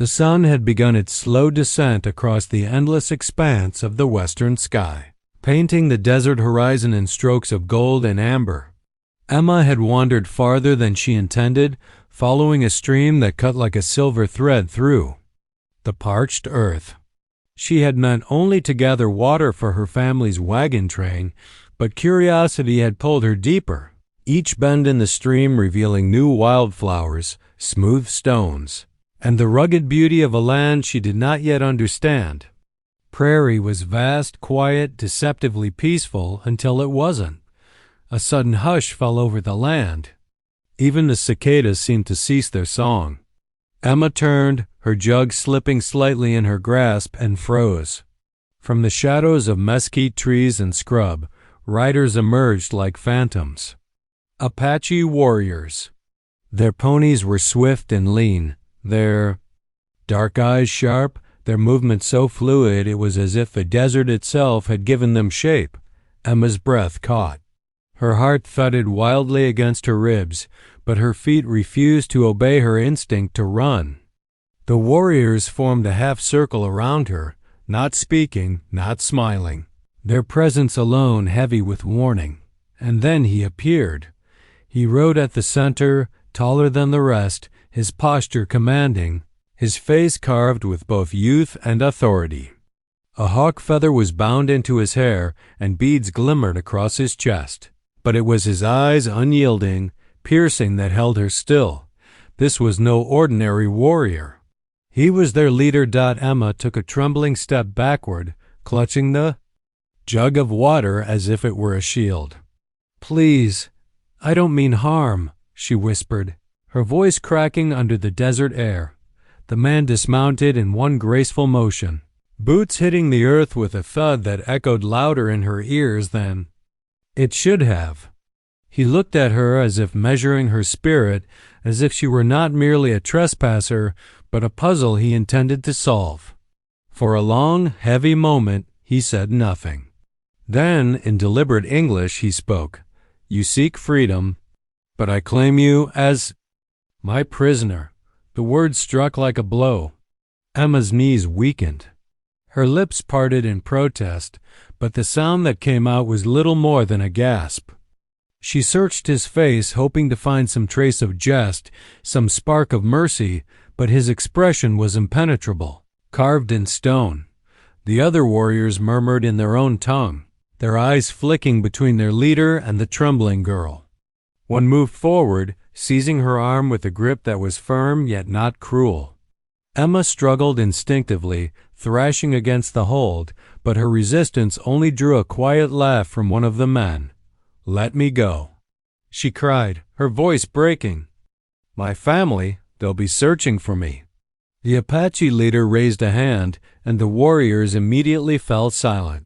The sun had begun its slow descent across the endless expanse of the western sky, painting the desert horizon in strokes of gold and amber. Emma had wandered farther than she intended, following a stream that cut like a silver thread through the parched earth. She had meant only to gather water for her family's wagon train, but curiosity had pulled her deeper, each bend in the stream revealing new wildflowers, smooth stones, and the rugged beauty of a land she did not yet understand. Prairie was vast, quiet, deceptively peaceful until it wasn't. A sudden hush fell over the land. Even the cicadas seemed to cease their song. Emma turned, her jug slipping slightly in her grasp, and froze. From the shadows of mesquite trees and scrub, riders emerged like phantoms. Apache warriors. Their ponies were swift and lean, their dark eyes sharp, their movements so fluid it was as if the desert itself had given them shape. Emma's breath caught. Her heart thudded wildly against her ribs, but her feet refused to obey her instinct to run. The warriors formed a half circle around her, not speaking, not smiling, their presence alone heavy with warning. And then he appeared. He rode at the center, taller than the rest, his posture commanding, his face carved with both youth and authority. A hawk feather was bound into his hair, and beads glimmered across his chest. But it was his eyes, unyielding, piercing, that held her still. This was no ordinary warrior. He was their leader. Emma took a trembling step backward, clutching the jug of water as if it were a shield. "Please, I don't mean harm," she whispered, her voice cracking under the desert air. The man dismounted in one graceful motion, boots hitting the earth with a thud that echoed louder in her ears than it should have. He looked at her as if measuring her spirit, as if she were not merely a trespasser, but a puzzle he intended to solve. For a long, heavy moment, he said nothing. Then, in deliberate English, he spoke. "You seek freedom, but I claim you as my prisoner." The words struck like a blow. Emma's knees weakened. Her lips parted in protest, but the sound that came out was little more than a gasp. She searched his face, hoping to find some trace of jest, some spark of mercy, but his expression was impenetrable, carved in stone. The other warriors murmured in their own tongue, their eyes flicking between their leader and the trembling girl. One moved forward, seizing her arm with a grip that was firm yet not cruel. Emma struggled instinctively, thrashing against the hold, but her resistance only drew a quiet laugh from one of the men. "Let me go," she cried, her voice breaking. "My family, they'll be searching for me." The Apache leader raised a hand, and the warriors immediately fell silent.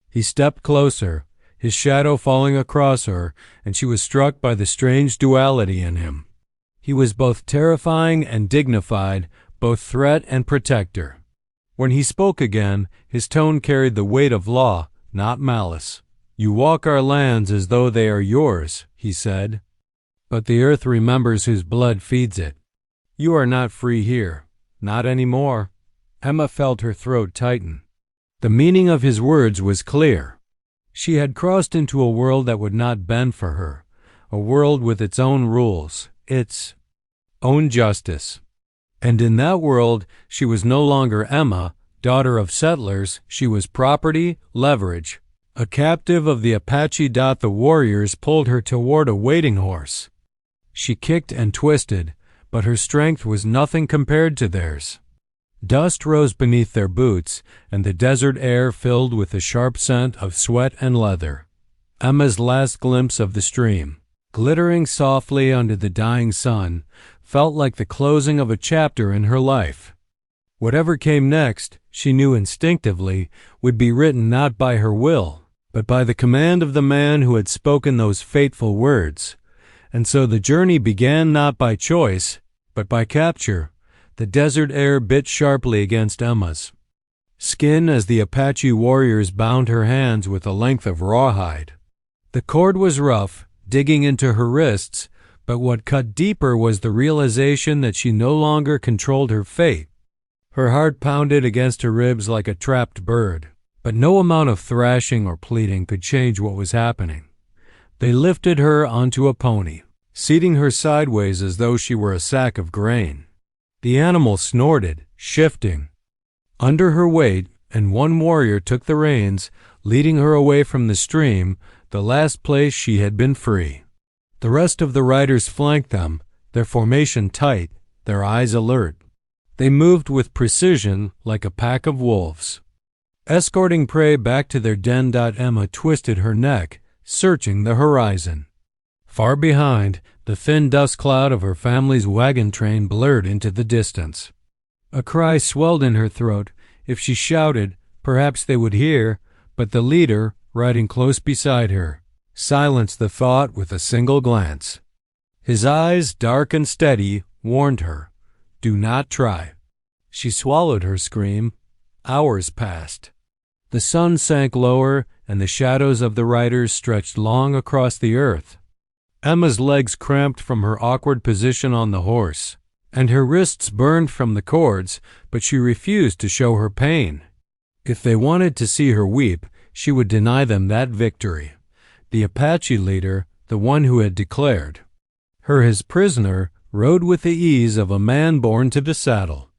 He stepped closer, his shadow falling across her, and she was struck by the strange duality in him. He was both terrifying and dignified, both threat and protector. When he spoke again, his tone carried the weight of law, not malice. "You walk our lands as though they are yours," he said, "but the earth remembers whose blood feeds it. You are not free here, not anymore." Emma felt her throat tighten. The meaning of his words was clear. She had crossed into a world that would not bend for her, a world with its own rules, its own justice. And in that world, she was no longer Emma, daughter of settlers. She was property, leverage, a captive of the Apache. The warriors pulled her toward a waiting horse. She kicked and twisted, but her strength was nothing compared to theirs. Dust rose beneath their boots, and the desert air filled with the sharp scent of sweat and leather. Emma's last glimpse of the stream, glittering softly under the dying sun, felt like the closing of a chapter in her life. Whatever came next, she knew instinctively, would be written not by her will, but by the command of the man who had spoken those fateful words. And so the journey began not by choice, but by capture. The desert air bit sharply against Emma's skin as the Apache warriors bound her hands with a length of rawhide. The cord was rough, digging into her wrists, but what cut deeper was the realization that she no longer controlled her fate. Her heart pounded against her ribs like a trapped bird, but no amount of thrashing or pleading could change what was happening. They lifted her onto a pony, seating her sideways as though she were a sack of grain. The animal snorted, shifting under her weight, and one warrior took the reins, leading her away from the stream, the last place she had been free. The rest of the riders flanked them, their formation tight, their eyes alert. They moved with precision like a pack of wolves, escorting prey back to their den. Emma twisted her neck, searching the horizon. Far behind, the thin dust cloud of her family's wagon train blurred into the distance. A cry swelled in her throat. If she shouted, perhaps they would hear, but the leader, riding close beside her, silenced the thought with a single glance. His eyes, dark and steady, warned her, "Do not try." She swallowed her scream. Hours passed. The sun sank lower, and the shadows of the riders stretched long across the earth. Emma's legs cramped from her awkward position on the horse, and her wrists burned from the cords, but she refused to show her pain. If they wanted to see her weep, she would deny them that victory. The Apache leader, the one who had declared her his prisoner, rode with the ease of a man born to the saddle.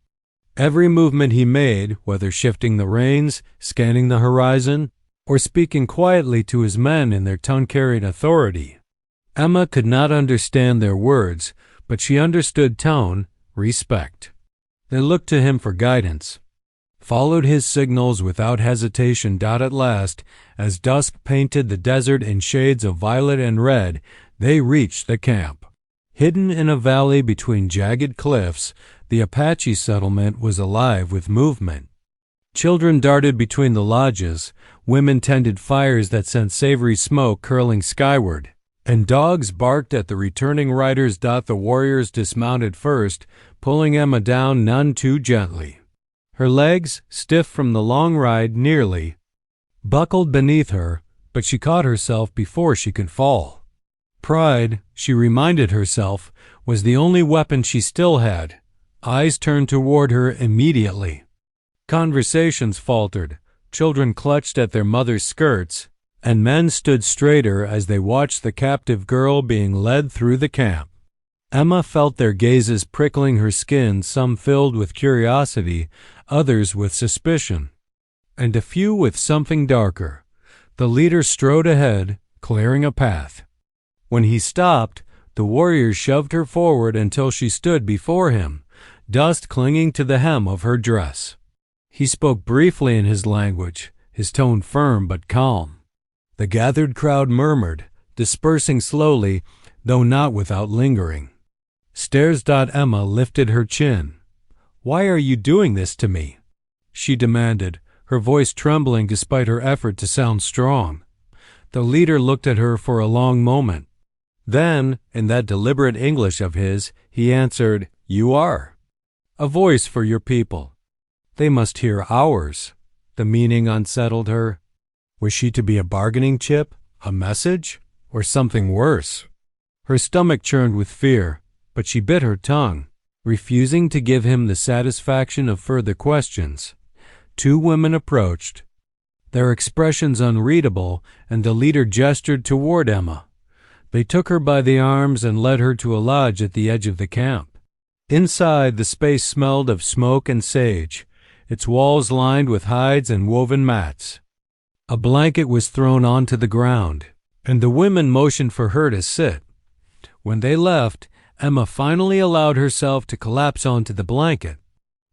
Every movement he made, whether shifting the reins, scanning the horizon, or speaking quietly to his men in their tongue-carried authority. Emma could not understand their words, but she understood tone, respect. They looked to him for guidance, followed his signals without hesitation. At last, as dusk painted the desert in shades of violet and red, they reached the camp. Hidden in a valley between jagged cliffs, the Apache settlement was alive with movement. Children darted between the lodges, women tended fires that sent savory smoke curling skyward, and dogs barked at the returning riders. The warriors dismounted first, pulling Emma down none too gently. Her legs, stiff from the long ride, nearly buckled beneath her, but she caught herself before she could fall. Pride, she reminded herself, was the only weapon she still had. Eyes turned toward her immediately. Conversations faltered, children clutched at their mothers' skirts, and men stood straighter as they watched the captive girl being led through the camp. Emma felt their gazes prickling her skin, some filled with curiosity, others with suspicion, and a few with something darker. The leader strode ahead, clearing a path. When he stopped, the warriors shoved her forward until she stood before him, dust clinging to the hem of her dress. He spoke briefly in his language, his tone firm but calm. The gathered crowd murmured, dispersing slowly, though not without lingering. Stares. Emma lifted her chin. "Why are you doing this to me?" she demanded, her voice trembling despite her effort to sound strong. The leader looked at her for a long moment. Then, in that deliberate English of his, he answered, "You are. A voice for your people. They must hear ours." The meaning unsettled her. Was she to be a bargaining chip, a message, or something worse? Her stomach churned with fear, but she bit her tongue, refusing to give him the satisfaction of further questions. Two women approached, their expressions unreadable, and the leader gestured toward Emma. They took her by the arms and led her to a lodge at the edge of the camp. Inside, the space smelled of smoke and sage, its walls lined with hides and woven mats. A blanket was thrown onto the ground, and the women motioned for her to sit. When they left, Emma finally allowed herself to collapse onto the blanket.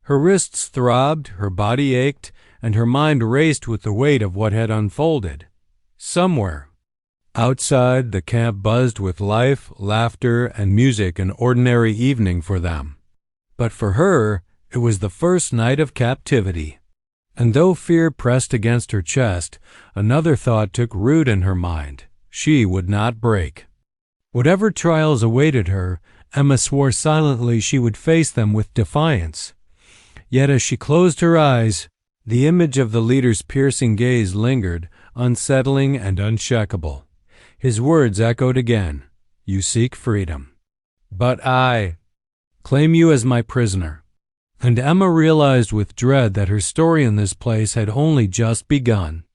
Her wrists throbbed, her body ached, and her mind raced with the weight of what had unfolded. Somewhere outside, the camp buzzed with life, laughter, and music, an ordinary evening for them. But for her, it was the first night of captivity. And though fear pressed against her chest, another thought took root in her mind. She would not break. Whatever trials awaited her, Emma swore silently she would face them with defiance. Yet as she closed her eyes, the image of the leader's piercing gaze lingered, unsettling and unshakable. His words echoed again, "You seek freedom. But I claim you as my prisoner." and Emma realized with dread that her story in this place had only just begun.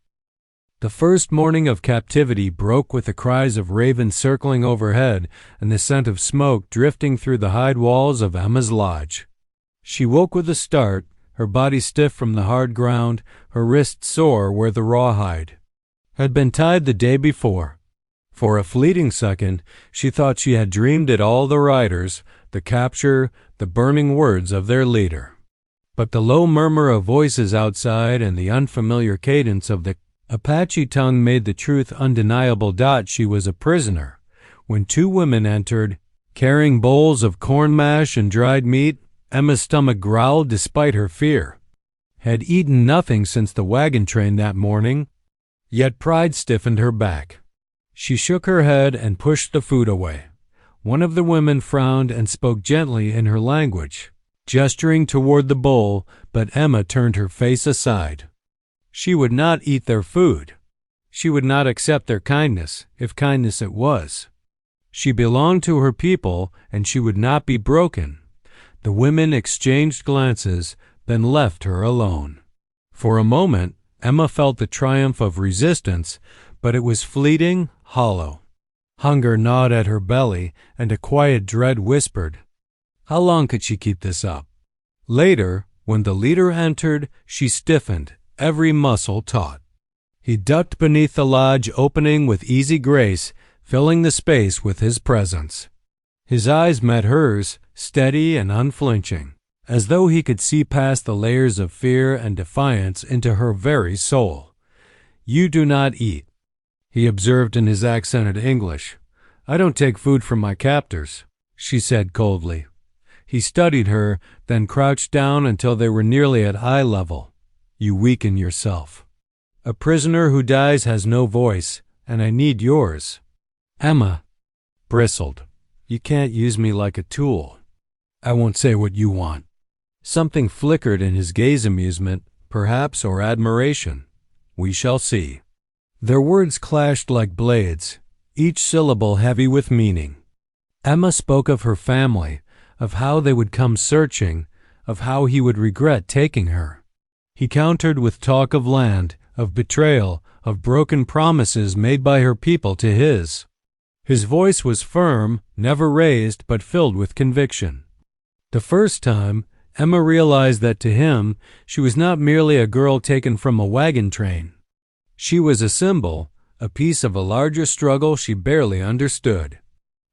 The first morning of captivity broke with the cries of ravens circling overhead and the scent of smoke drifting through the hide walls of Emma's lodge. She woke with a start, her body stiff from the hard ground, her wrists sore where the rawhide had been tied the day before. For a fleeting second, she thought she had dreamed it all, the riders, the capture, the burning words of their leader. But the low murmur of voices outside and the unfamiliar cadence of the Apache tongue made the truth undeniable. She was a prisoner. When two women entered, carrying bowls of corn mash and dried meat, Emma's stomach growled despite her fear. Had eaten nothing since the wagon train that morning, yet pride stiffened her back. She shook her head and pushed the food away. One of the women frowned and spoke gently in her language, gesturing toward the bowl, but Emma turned her face aside. She would not eat their food. She would not accept their kindness, if kindness it was. She belonged to her people, and she would not be broken. The women exchanged glances, then left her alone. For a moment, Emma felt the triumph of resistance, but it was fleeting, hollow. Hunger gnawed at her belly, and a quiet dread whispered. How long could she keep this up? Later, when the leader entered, she stiffened, every muscle taut. He ducked beneath the lodge opening with easy grace, filling the space with his presence. His eyes met hers, steady and unflinching, as though he could see past the layers of fear and defiance into her very soul. You do not eat, he observed in his accented English. I don't take food from my captors, she said coldly. He studied her, then crouched down until they were nearly at eye level. You weaken yourself. A prisoner who dies has no voice, and I need yours. Emma bristled. You can't use me like a tool. I won't say what you want. Something flickered in his gaze, amusement, perhaps, or admiration. We shall see. Their words clashed like blades, each syllable heavy with meaning. Emma spoke of her family, of how they would come searching, of how he would regret taking her. He countered with talk of land, of betrayal, of broken promises made by her people to his. His voice was firm, never raised, but filled with conviction. The first time, Emma realized that to him, she was not merely a girl taken from a wagon train. She was a symbol, a piece of a larger struggle she barely understood.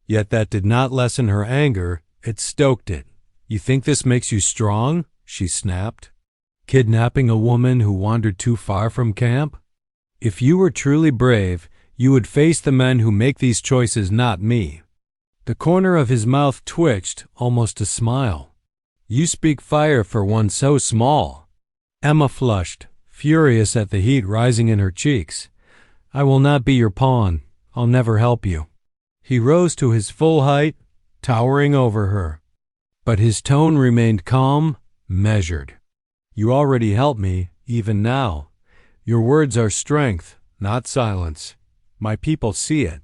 Yet that did not lessen her anger, it stoked it. You think this makes you strong? She snapped. Kidnapping a woman who wandered too far from camp? If you were truly brave, you would face the men who make these choices, not me. The corner of his mouth twitched, almost a smile. You speak fire for one so small. Emma flushed, furious at the heat rising in her cheeks. I will not be your pawn. I'll never help you. He rose to his full height, towering over her. But his tone remained calm, measured. You already help me, even now. Your words are strength, not silence. My people see it.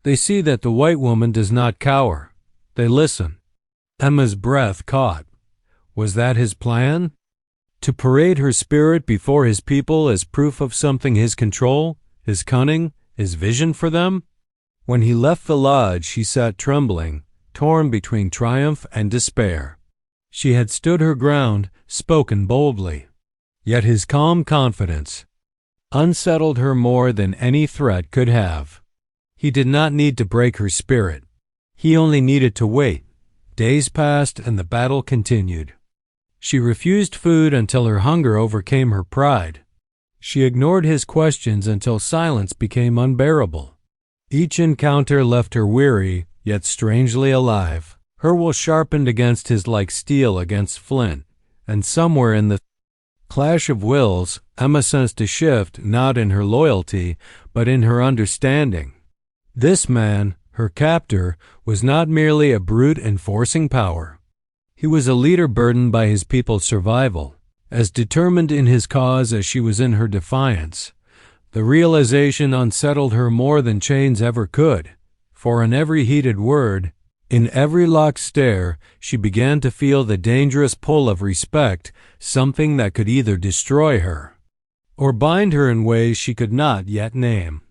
They see that the white woman does not cower. They listen. Emma's breath caught. Was that his plan? To parade her spirit before his people as proof of something, his control, his cunning, his vision for them? When he left the lodge, she sat trembling, torn between triumph and despair. She had stood her ground, spoken boldly. Yet his calm confidence unsettled her more than any threat could have. He did not need to break her spirit. He only needed to wait. Days passed and the battle continued. She refused food until her hunger overcame her pride. She ignored his questions until silence became unbearable. Each encounter left her weary, yet strangely alive. Her will sharpened against his like steel against flint, and somewhere in the clash of wills, Emma sensed a shift not in her loyalty, but in her understanding. This man, her captor, was not merely a brute enforcing power. He was a leader burdened by his people's survival, as determined in his cause as she was in her defiance. The realization unsettled her more than chains ever could, for in every heated word, In every locked stare, she began to feel the dangerous pull of respect, something that could either destroy her or bind her in ways she could not yet name.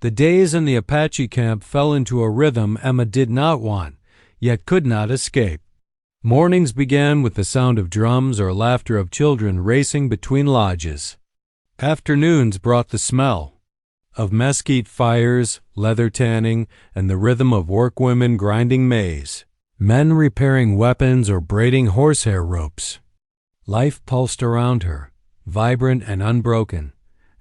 The days in the Apache camp fell into a rhythm Emma did not want, yet could not escape. Mornings began with the sound of drums or laughter of children racing between lodges. Afternoons brought the smell of mesquite fires, leather tanning, and the rhythm of workwomen grinding maize, men repairing weapons or braiding horsehair ropes. Life pulsed around her, vibrant and unbroken,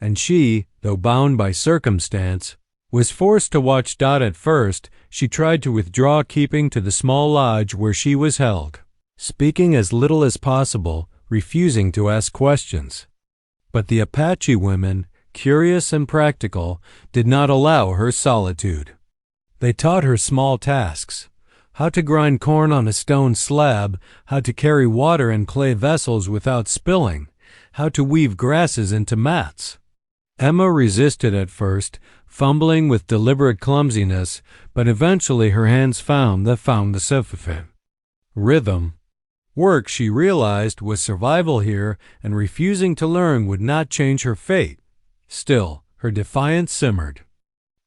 and she, though bound by circumstance, was forced to watch. At first, she tried to withdraw, keeping to the small lodge where she was held, speaking as little as possible, refusing to ask questions. But the Apache women, curious and practical, did not allow her solitude. They taught her small tasks: how to grind corn on a stone slab, how to carry water in clay vessels without spilling, how to weave grasses into mats. Emma resisted at first, fumbling with deliberate clumsiness, but eventually her hands found the SECERT. Rhythm. Work, she realized, was survival here, and refusing to learn would not change her fate. Still, her defiance simmered.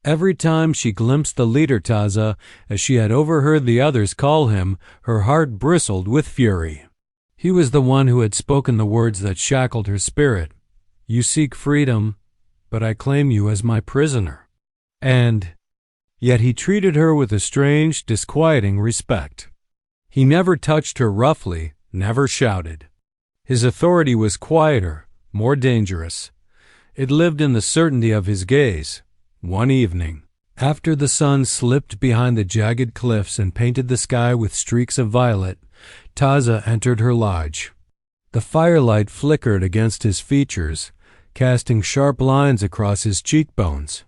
Every time she glimpsed the leader Taza, as she had overheard the others call him, her heart bristled with fury. He was the one who had spoken the words that shackled her spirit. "You seek freedom, but I claim you as my prisoner." And yet he treated her with a strange, disquieting respect. He never touched her roughly, never shouted. His authority was quieter, more dangerous. It lived in the certainty of his gaze. One evening, after the sun slipped behind the jagged cliffs and painted the sky with streaks of violet, Taza entered her lodge. The firelight flickered against his features, casting sharp lines across his cheekbones.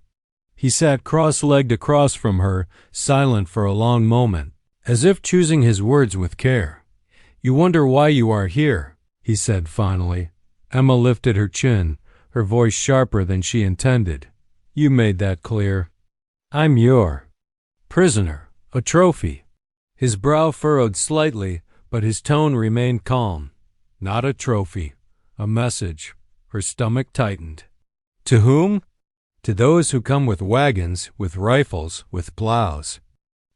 He sat cross-legged across from her, silent for a long moment, as if choosing his words with care. "You wonder why you are here," he said finally. Emma lifted her chin, her voice sharper than she intended. "You made that clear. I'm your prisoner, a trophy." His brow furrowed slightly, but his tone remained calm. "Not a trophy, a message." Her stomach tightened. "To whom?" "To those who come with wagons, with rifles, with plows.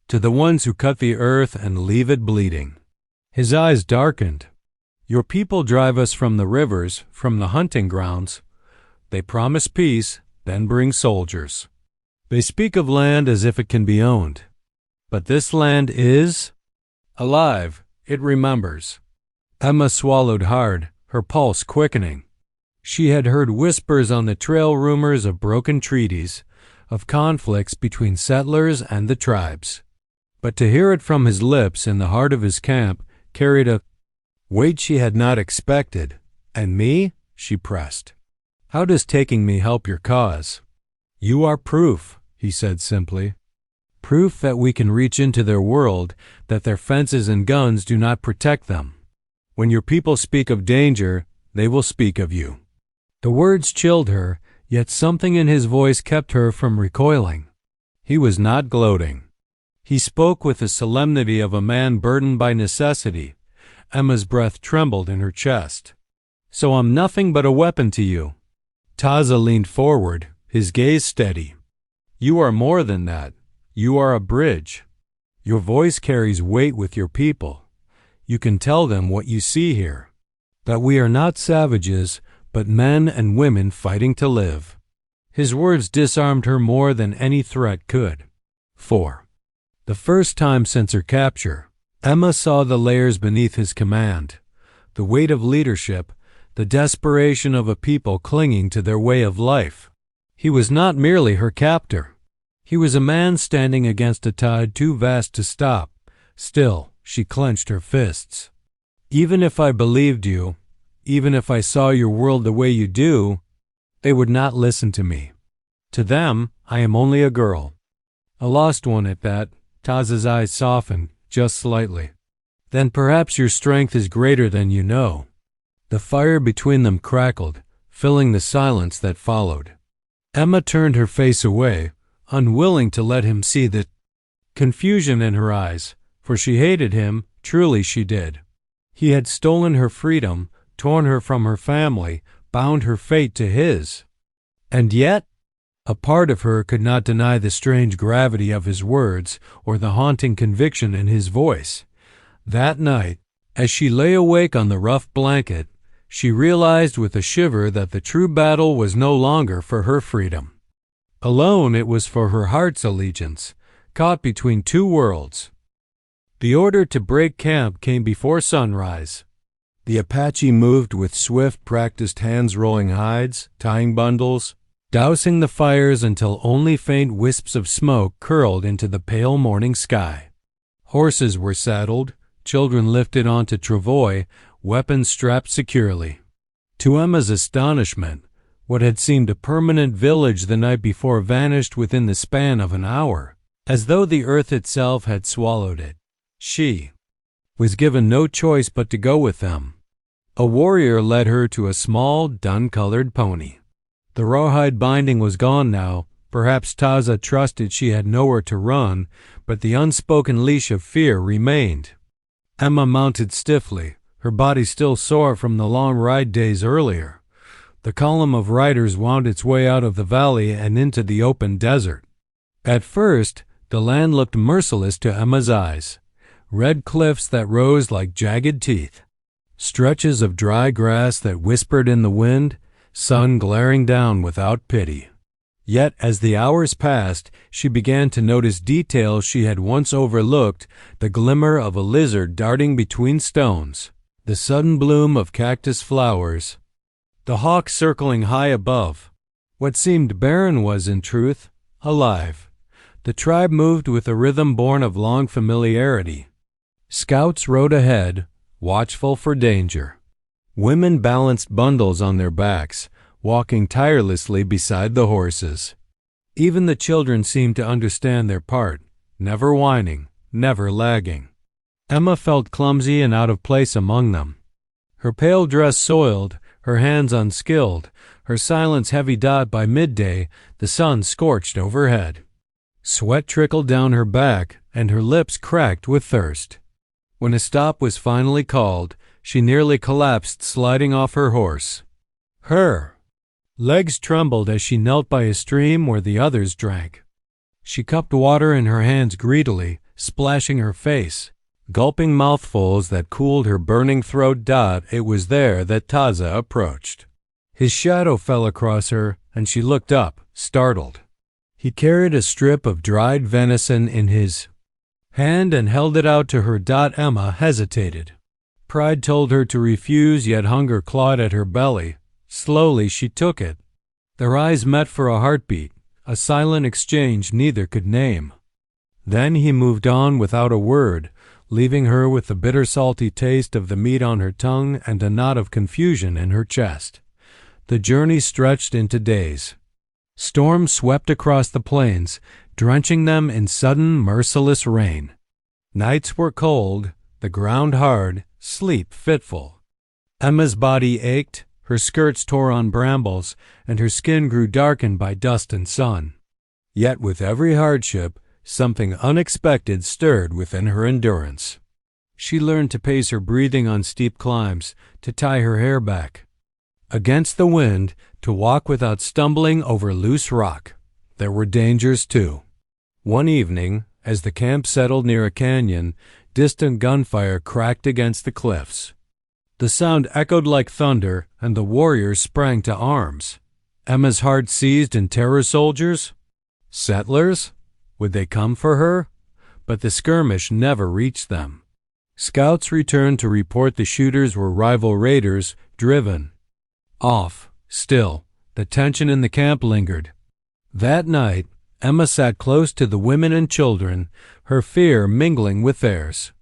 To the ones who cut the earth and leave it bleeding." His eyes darkened. "Your people drive us from the rivers, from the hunting grounds. They promise peace, then bring soldiers. They speak of land as if it can be owned. But this land is alive. It remembers." Emma swallowed hard, her pulse quickening. She had heard whispers on the trail, rumors of broken treaties, of conflicts between settlers and the tribes. But to hear it from his lips in the heart of his camp carried a weight she had not expected. "And me?" she pressed. "How does taking me help your cause?" "You are proof," he said simply. "Proof that we can reach into their world, that their fences and guns do not protect them. When your people speak of danger, they will speak of you." The words chilled her, yet something in his voice kept her from recoiling. He was not gloating. He spoke with the solemnity of a man burdened by necessity. Emma's breath trembled in her chest. "So I'm nothing but a weapon to you." Taza leaned forward, his gaze steady. "You are more than that. You are a bridge. Your voice carries weight with your people. You can tell them what you see here, that we are not savages, but men and women fighting to live." His words disarmed her more than any threat could. 4. The first time since her capture, Emma saw the layers beneath his command, the weight of leadership, the desperation of a people clinging to their way of life. He was not merely her captor. He was a man standing against a tide too vast to stop. Still, she clenched her fists. "Even if I believed you, even if I saw your world the way you do, they would not listen to me. To them, I am only a girl. A lost one at that." Taza's eyes softened, just slightly. "Then perhaps your strength is greater than you know." The fire between them crackled, filling the silence that followed. Emma turned her face away, unwilling to let him see the confusion in her eyes, for she hated him, truly she did. He had stolen her freedom, torn her from her family, bound her fate to his. And yet, a part of her could not deny the strange gravity of his words or the haunting conviction in his voice. That night, as she lay awake on the rough blanket, she realized with a shiver that the true battle was no longer for her freedom. Alone it was for her heart's allegiance, caught between two worlds. The order to break camp came before sunrise. The Apache moved with swift, practiced hands rolling hides, tying bundles, dousing the fires until only faint wisps of smoke curled into the pale morning sky. Horses were saddled, children lifted onto travois, weapons strapped securely. To Emma's astonishment, what had seemed a permanent village the night before vanished within the span of an hour, as though the earth itself had swallowed it. She was given no choice but to go with them. A warrior led her to a small, dun-colored pony. The rawhide binding was gone now. Perhaps Taza trusted she had nowhere to run, but the unspoken leash of fear remained. Emma mounted stiffly, her body still sore from the long ride days earlier. The column of riders wound its way out of the valley and into the open desert. At first, the land looked merciless to Emma's eyes. Red cliffs that rose like jagged teeth, stretches of dry grass that whispered in the wind, sun glaring down without pity. Yet as the hours passed, she began to notice details she had once overlooked, the glimmer of a lizard darting between stones, the sudden bloom of cactus flowers, the hawk circling high above. What seemed barren was, in truth, alive. The tribe moved with a rhythm born of long familiarity. Scouts rode ahead, watchful for danger. Women balanced bundles on their backs, walking tirelessly beside the horses. Even the children seemed to understand their part, never whining, never lagging. Emma felt clumsy and out of place among them. Her pale dress soiled, her hands unskilled, her silence heavy-dot by midday, the sun scorched overhead. Sweat trickled down her back, and her lips cracked with thirst. When a stop was finally called, she nearly collapsed sliding off her horse. Her legs trembled as she knelt by a stream where the others drank. She cupped water in her hands greedily, splashing her face, gulping mouthfuls that cooled her burning throat. It was there that Taza approached. His shadow fell across her, and she looked up, startled. He carried a strip of dried venison in his hand and held it out to her. Emma hesitated. Pride told her to refuse, yet hunger clawed at her belly. Slowly she took it. Their eyes met for a heartbeat, a silent exchange neither could name. Then he moved on without a word, leaving her with the bitter salty taste of the meat on her tongue and a knot of confusion in her chest. The journey stretched into days. Storms swept across the plains, drenching them in sudden, merciless rain. Nights were cold, the ground hard, sleep fitful. Emma's body ached, her skirts tore on brambles, and her skin grew darkened by dust and sun. Yet with every hardship, something unexpected stirred within her endurance. She learned to pace her breathing on steep climbs, to tie her hair back against the wind, to walk without stumbling over loose rock. There were dangers, too. One evening, as the camp settled near a canyon, distant gunfire cracked against the cliffs. The sound echoed like thunder, and the warriors sprang to arms. Emma's heart seized in terror. Soldiers? Settlers? Would they come for her? But the skirmish never reached them. Scouts returned to report the shooters were rival raiders, driven off. Still, the tension in the camp lingered. That night, Emma sat close to the women and children, her fear mingling with theirs.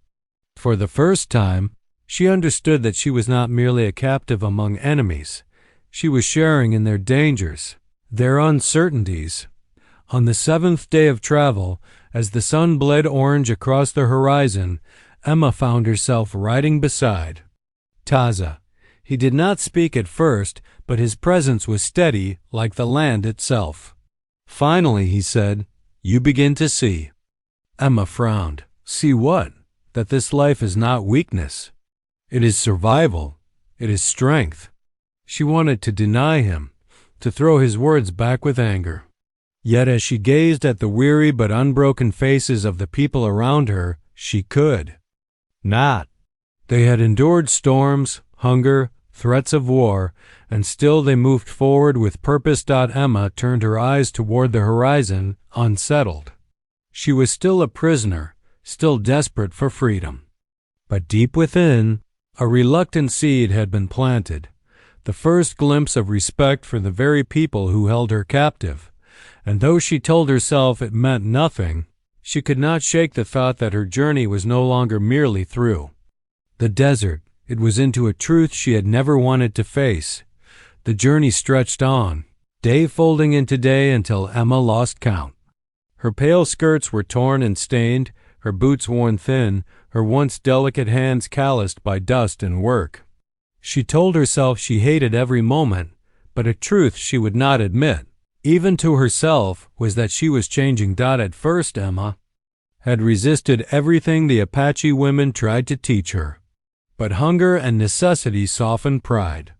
For the first time, she understood that she was not merely a captive among enemies. She was sharing in their dangers, their uncertainties. On the seventh day of travel, as the sun bled orange across the horizon, Emma found herself riding beside Taza. He did not speak at first, but his presence was steady, like the land itself. Finally he said, "You begin to see." Emma frowned. "See what?" that this life is not weakness. It is survival. It is strength. She wanted to deny him, to throw his words back with anger. Yet as she gazed at the weary but unbroken faces of the people around her, she could not. They had endured storms, hunger, threats of war, and still they moved forward with purpose. Emma turned her eyes toward the horizon, unsettled. She was still a prisoner, still desperate for freedom. But deep within, a reluctant seed had been planted, the first glimpse of respect for the very people who held her captive. And though she told herself it meant nothing, she could not shake the thought that her journey was no longer merely through the desert. It was into a truth she had never wanted to face. The journey stretched on, day folding into day until Emma lost count. Her pale skirts were torn and stained, her boots worn thin, her once delicate hands calloused by dust and work. She told herself she hated every moment, but a truth she would not admit, even to herself, was that she was changing. At first, Emma had resisted everything the Apache women tried to teach her. But hunger and necessity softened pride.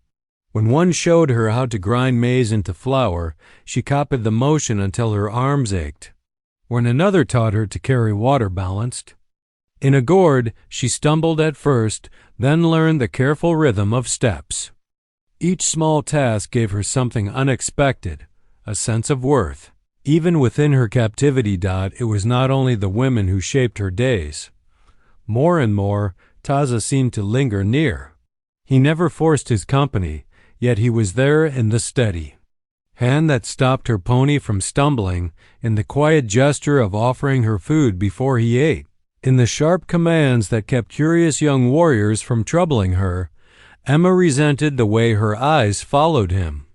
When one showed her how to grind maize into flour, she copied the motion until her arms ached. When another taught her to carry water balanced in a gourd, she stumbled at first, then learned the careful rhythm of steps. Each small task gave her something unexpected, a sense of worth. Even within her captivity, it was not only the women who shaped her days. More and more, Taza seemed to linger near. He never forced his company, yet he was there in the steady hand that stopped her pony from stumbling, in the quiet gesture of offering her food before he ate, in the sharp commands that kept curious young warriors from troubling her. Emma resented the way her eyes followed him.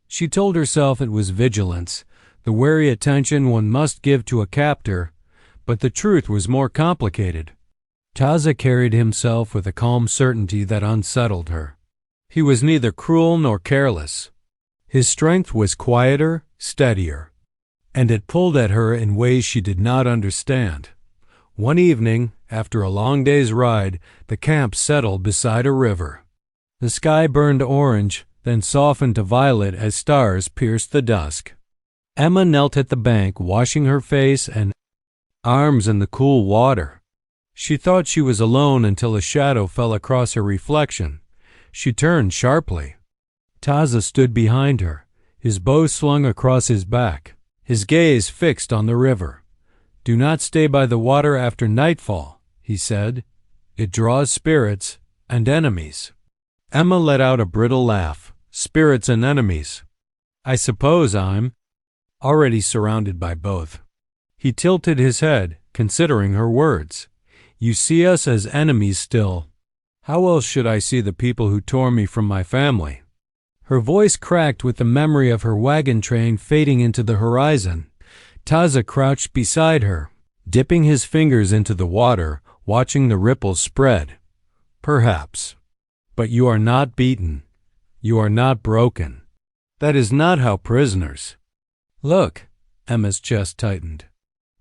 She told herself it was vigilance, the wary attention one must give to a captor, but the truth was more complicated. Taza carried himself with a calm certainty that unsettled her. He was neither cruel nor careless. His strength was quieter, steadier, and it pulled at her in ways she did not understand. One evening, after a long day's ride, the camp settled beside a river. The sky burned orange, then softened to violet as stars pierced the dusk. Emma knelt at the bank, washing her face and arms in the cool water. She thought she was alone until a shadow fell across her reflection. She turned sharply. Taza stood behind her, his bow slung across his back, his gaze fixed on the river. "Do not stay by the water after nightfall," he said. "It draws spirits and enemies." Emma let out a brittle laugh. "Spirits and enemies. I suppose I'm already surrounded by both." He tilted his head, considering her words. "You see us as enemies still. How else should I see the people who tore me from my family?" Her voice cracked with the memory of her wagon train fading into the horizon. Taza crouched beside her, dipping his fingers into the water, watching the ripples spread. "Perhaps. But you are not beaten. You are not broken. That is not how prisoners—" "Look," Emma's chest tightened.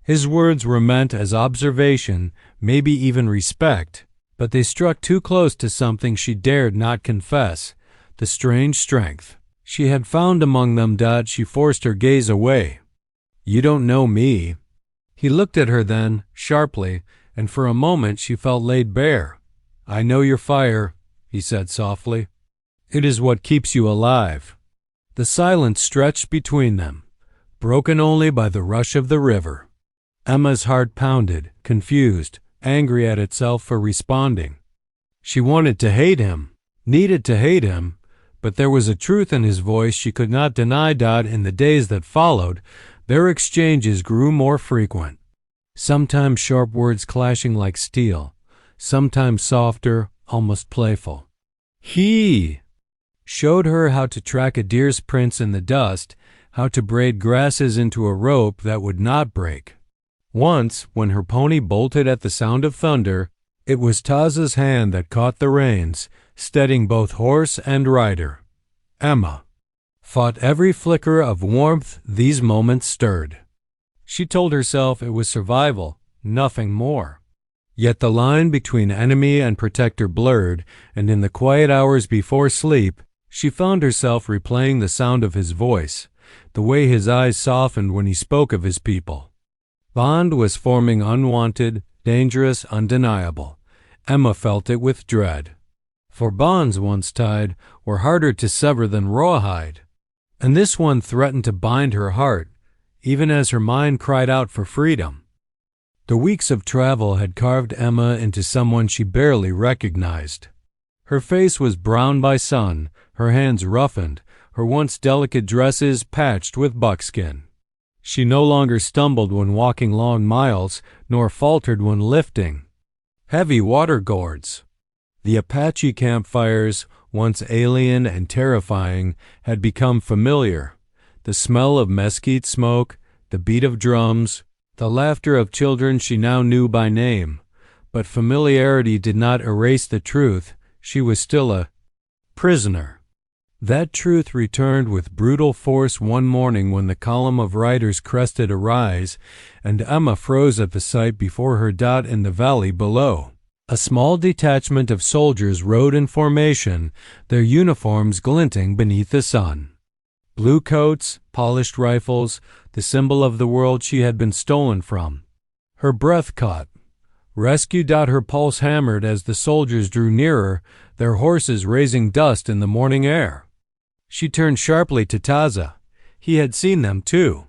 His words were meant as observation, maybe even respect, but they struck too close to something she dared not confess, the strange strength she had found among them. She forced her gaze away. "You don't know me." He looked at her then, sharply, and for a moment she felt laid bare. "I know your fire," he said softly. "It is what keeps you alive." The silence stretched between them, broken only by the rush of the river. Emma's heart pounded, confused, angry at itself for responding. She wanted to hate him, needed to hate him, but there was a truth in his voice she could not deny. In the days that followed, their exchanges grew more frequent, sometimes sharp words clashing like steel, sometimes softer, almost playful. He showed her how to track a deer's prints in the dust, how to braid grasses into a rope that would not break. Once, when her pony bolted at the sound of thunder, it was Taza's hand that caught the reins, steadying both horse and rider. Emma fought every flicker of warmth these moments stirred. She told herself it was survival, nothing more. Yet the line between enemy and protector blurred, and in the quiet hours before sleep, she found herself replaying the sound of his voice, the way his eyes softened when he spoke of his people. Bond was forming, unwanted, dangerous, undeniable. Emma felt it with dread. For bonds once tied were harder to sever than rawhide, and this one threatened to bind her heart, even as her mind cried out for freedom. The weeks of travel had carved Emma into someone she barely recognized. Her face was browned by sun, her hands roughened, her once delicate dresses patched with buckskin. She no longer stumbled when walking long miles, nor faltered when lifting heavy water gourds. The Apache campfires, once alien and terrifying, had become familiar. The smell of mesquite smoke, the beat of drums, the laughter of children she now knew by name. But familiarity did not erase the truth. She was still a prisoner. That truth returned with brutal force one morning when the column of riders crested a rise, and Emma froze at the sight before her dot in the valley below. A small detachment of soldiers rode in formation, their uniforms glinting beneath the sun. Blue coats, polished rifles, the symbol of the world she had been stolen from. Her breath caught. Rescue. Her pulse hammered as the soldiers drew nearer, their horses raising dust in the morning air. She turned sharply to Taza. He had seen them too.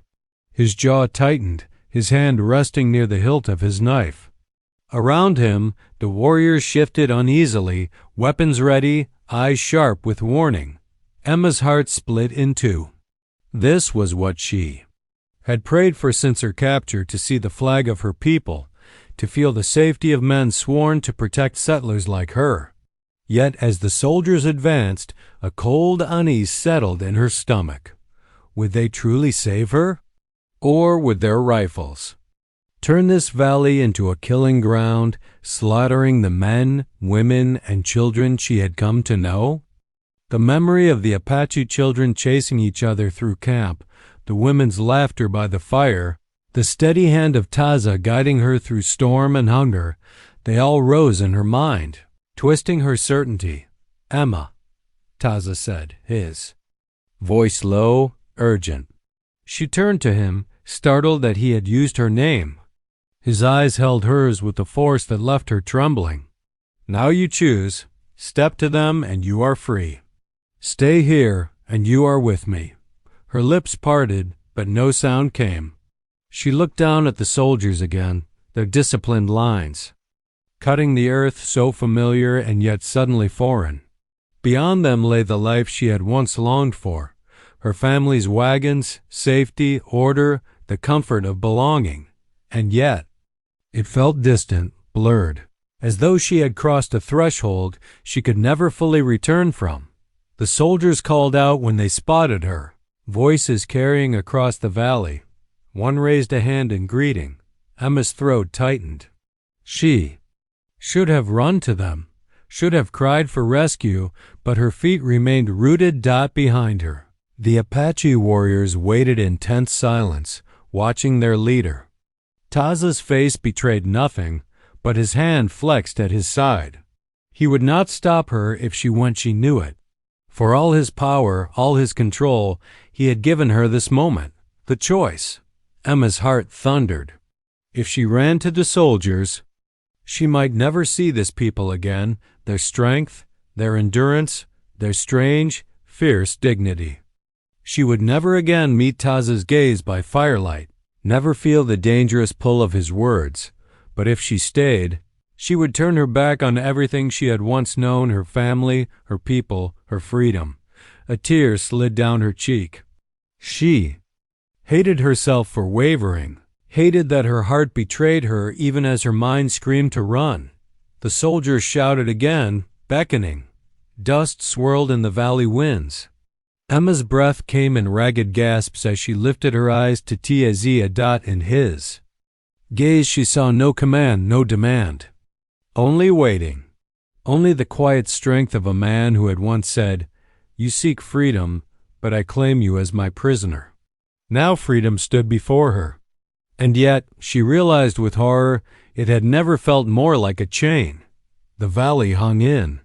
His jaw tightened, his hand resting near the hilt of his knife. Around him, the warriors shifted uneasily, weapons ready, eyes sharp with warning. Emma's heart split in two. This was what she had prayed for since her capture, to see the flag of her people, to feel the safety of men sworn to protect settlers like her. Yet as the soldiers advanced, a cold unease settled in her stomach. Would they truly save her? Or would their rifles turn this valley into a killing ground, slaughtering the men, women, and children she had come to know? The memory of the Apache children chasing each other through camp, the women's laughter by the fire, the steady hand of Taza guiding her through storm and hunger, they all rose in her mind, twisting her certainty. "Emma," Taza said, his voice low, urgent. She turned to him, startled that he had used her name. His eyes held hers with a force that left her trembling. "Now you choose. Step to them and you are free. Stay here and you are with me." Her lips parted, but no sound came. She looked down at the soldiers again, their disciplined lines, cutting the earth so familiar and yet suddenly foreign. Beyond them lay the life she had once longed for, her family's wagons, safety, order, the comfort of belonging. And yet it felt distant, blurred, as though she had crossed a threshold she could never fully return from. The soldiers called out when they spotted her, voices carrying across the valley. One raised a hand in greeting. Emma's throat tightened. She should have run to them, should have cried for rescue, but her feet remained rooted behind her. The Apache warriors waited in tense silence, watching their leader. Taza's face betrayed nothing, but his hand flexed at his side. He would not stop her if she went, she knew it. For all his power, all his control, he had given her this moment, the choice. Emma's heart thundered. If she ran to the soldiers, she might never see this people again, their strength, their endurance, their strange, fierce dignity. She would never again meet Taza's gaze by firelight, never feel the dangerous pull of his words. But if she stayed, she would turn her back on everything she had once known, her family, her people, her freedom. A tear slid down her cheek. She hated herself for wavering, hated that her heart betrayed her even as her mind screamed to run. The soldiers shouted again, beckoning. Dust swirled in the valley winds. Emma's breath came in ragged gasps as she lifted her eyes to Taza in his gaze. She saw no command, no demand. Only waiting. Only the quiet strength of a man who had once said, "You seek freedom, but I claim you as my prisoner." Now freedom stood before her. And yet, she realized with horror, it had never felt more like a chain. The valley hung in.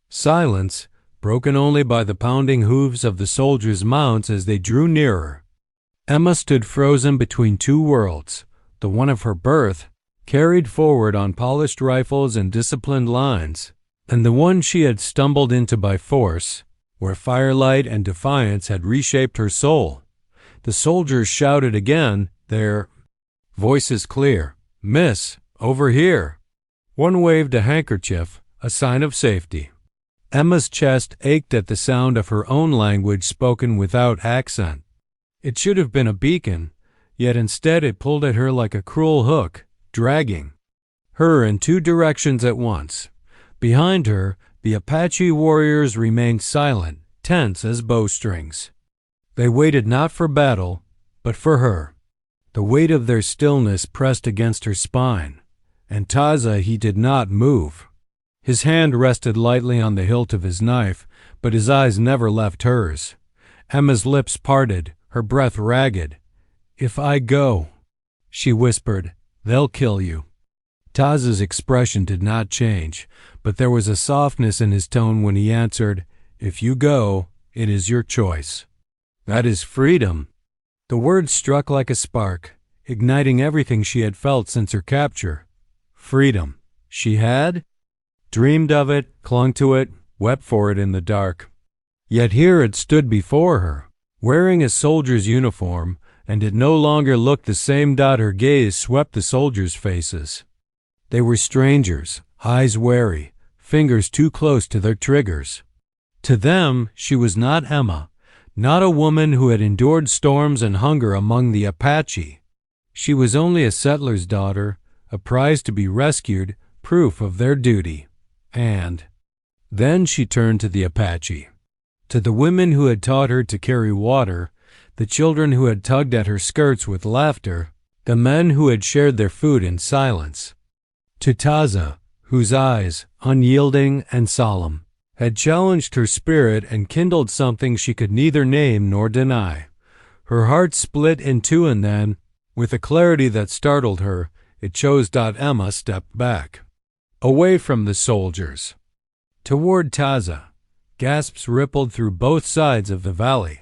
Silence, broken only by the pounding hooves of the soldiers' mounts as they drew nearer. Emma stood frozen between two worlds, the one of her birth, carried forward on polished rifles and disciplined lines, and the one she had stumbled into by force, where firelight and defiance had reshaped her soul. The soldiers shouted again, their voices clear, "Miss, over here!" One waved a handkerchief, a sign of safety. Emma's chest ached at the sound of her own language spoken without accent. It should have been a beacon, yet instead it pulled at her like a cruel hook, dragging her in two directions at once. Behind her, the Apache warriors remained silent, tense as bowstrings. They waited not for battle, but for her. The weight of their stillness pressed against her spine, and Taza he did not move. His hand rested lightly on the hilt of his knife, but his eyes never left hers. Emma's lips parted, her breath ragged. "If I go," she whispered, "they'll kill you." Taza's expression did not change, but there was a softness in his tone when he answered, "If you go, it is your choice." "That is freedom." The word struck like a spark, igniting everything she had felt since her capture. Freedom. She had dreamed of it, clung to it, wept for it in the dark. Yet here it stood before her, wearing a soldier's uniform, and it no longer looked the same. Her gaze swept the soldiers' faces. They were strangers, eyes wary, fingers too close to their triggers. To them, she was not Emma, not a woman who had endured storms and hunger among the Apache. She was only a settler's daughter, a prize to be rescued, proof of their duty. And then she turned to the Apache, to the women who had taught her to carry water, the children who had tugged at her skirts with laughter, the men who had shared their food in silence. To Taza, whose eyes, unyielding and solemn, had challenged her spirit and kindled something she could neither name nor deny. Her heart split in two, and then, with a clarity that startled her, it chose. Emma stepped back, away from the soldiers, toward Taza. Gasps rippled through both sides of the valley.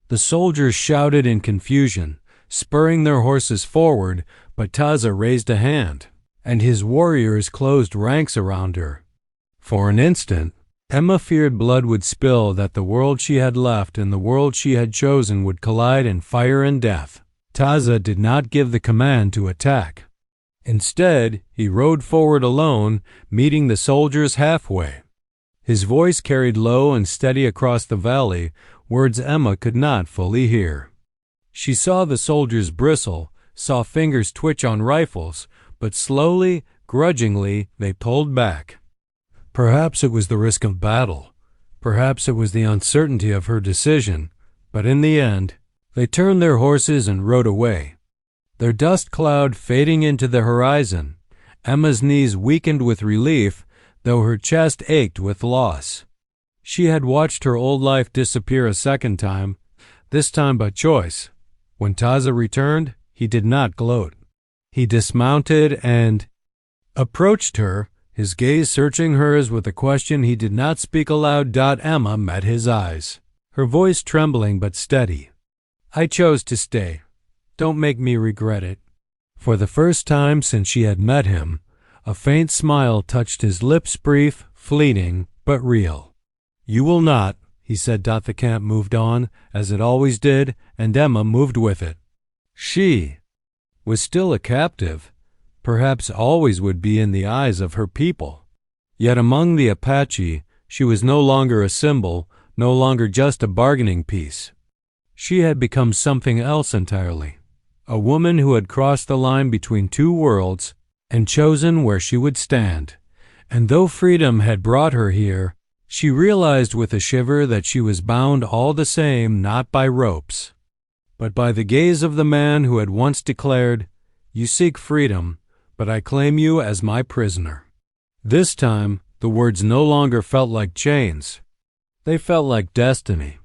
The soldiers shouted in confusion, spurring their horses forward, but Taza raised a hand, and his warriors closed ranks around her. For an instant, Emma feared blood would spill, that the world she had left and the world she had chosen would collide in fire and death. Taza did not give the command to attack. Instead, he rode forward alone, meeting the soldiers halfway. His voice carried low and steady across the valley, words Emma could not fully hear. She saw the soldiers bristle, saw fingers twitch on rifles, but slowly, grudgingly, they pulled back. Perhaps it was the risk of battle. Perhaps it was the uncertainty of her decision. But in the end, they turned their horses and rode away, their dust cloud fading into the horizon. Emma's knees weakened with relief, though her chest ached with loss. She had watched her old life disappear a second time, this time by choice. When Taza returned, he did not gloat. He dismounted and approached her, his gaze searching hers with a question he did not speak aloud. Emma met his eyes, her voice trembling but steady. "I chose to stay. Don't make me regret it." For the first time since she had met him, a faint smile touched his lips, brief, fleeting, but real. "You will not," he said. The camp moved on, as it always did, and Emma moved with it. She was still a captive, perhaps always would be in the eyes of her people. Yet among the Apache, she was no longer a symbol, no longer just a bargaining piece. She had become something else entirely, a woman who had crossed the line between two worlds and chosen where she would stand. And though freedom had brought her here, she realized with a shiver that she was bound all the same, not by ropes, but by the gaze of the man who had once declared, "You seek freedom, but I claim you as my prisoner." This time, the words no longer felt like chains. They felt like destiny.